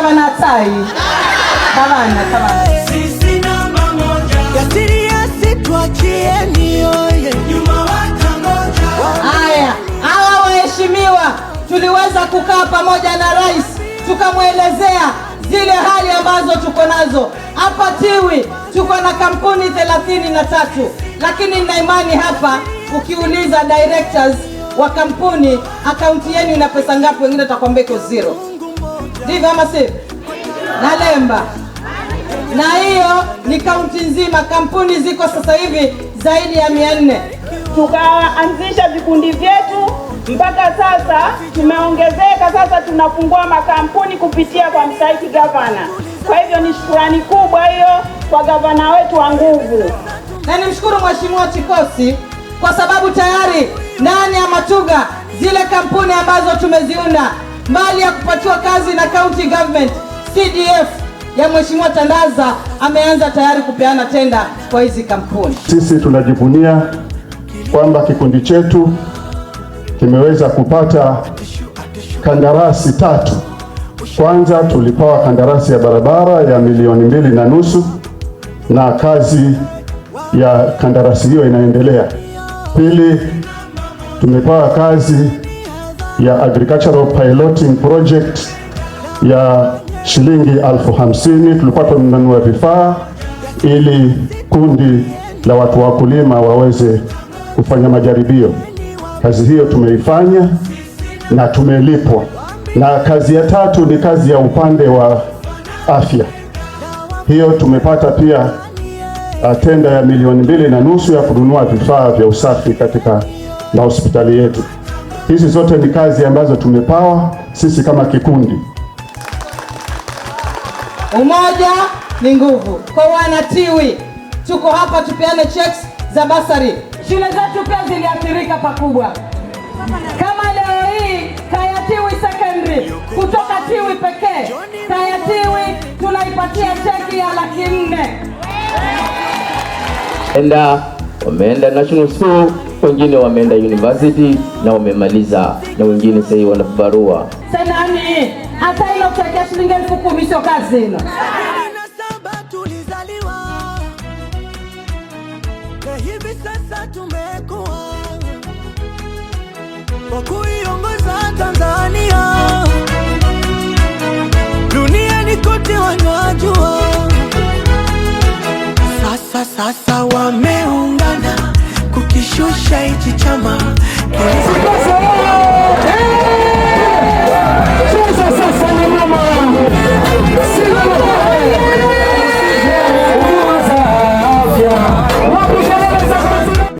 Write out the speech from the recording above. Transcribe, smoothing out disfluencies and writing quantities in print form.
gavana tai. Gavana. Sisi namba moja. Yasiri yasituachieni oye. Nyuma watangoja. Haya, hawa waheshimiwa tuliweza kukaa pamoja na rais tukamwelezea zile hali ambazo tuko nazo. Hapa Tiwi tuko na kampuni 33, lakini nina imani hapa ukiuliza directors wa kampuni akaunti yenu ina pesa ngapi, wengine watakwambia iko zero. Ndivyo ama si? Nalemba. Na hiyo ni kaunti nzima, kampuni ziko sasa hivi zaidi ya 400. Tukaanzisha vikundi vyetu mpaka sasa tumeongezeka, sasa tunafungua makampuni kupitia kwa mstahiki gavana. Kwa hivyo ni shukrani kubwa hiyo kwa gavana wetu wa nguvu. Na nimshukuru Mheshimiwa Chikosi kwa sababu tayari ndani ya Matuga zile kampuni ambazo tumeziunda, mbali ya kupatiwa kazi na county government, CDF ya Mheshimiwa Tandaza ameanza tayari kupeana tenda kwa hizi kampuni. Sisi tunajivunia kwamba kikundi chetu kimeweza kupata kandarasi 3. Kwanza tulipewa kandarasi ya barabara ya $2.5 million na kazi ya kandarasi hiyo inaendelea. Pili, tumepewa kazi ya agricultural piloting project ya shilingi 50,000. Tulikuwa tunanunua vifaa ili kundi la watu wakulima waweze kufanya majaribio. Kazi hiyo tumeifanya na tumelipwa. Na kazi ya 3 ni kazi ya upande wa afya. Hiyo tumepata pia tenda ya $2.5 million ya kununua vifaa vya usafi katika hospitali yetu. Hizi zote ni kazi ambazo tumepawa sisi kama kikundi. Umoja ni nguvu. Kwa wana Tiwi tuko hapa tupeane checks za basari. Shule zetu pia ziliathirika pakubwa. Kama leo hii Kaya Tiwi Secondary kutoka Tiwi pekee, Kaya Tiwi tunaipatia cheki ya $400,000. Wameenda national school, wengine wameenda university na wamemaliza, na wengine sasa hivi wana barua. Senani hata ile kutekea shilingi 10,000 sio kazi hilo. Tulizaliwa na hivi sasa tumekuwa kwa kuiongoza Tanzania duniani kote wanajua. Sasa wameungana kukishusha hichi chama.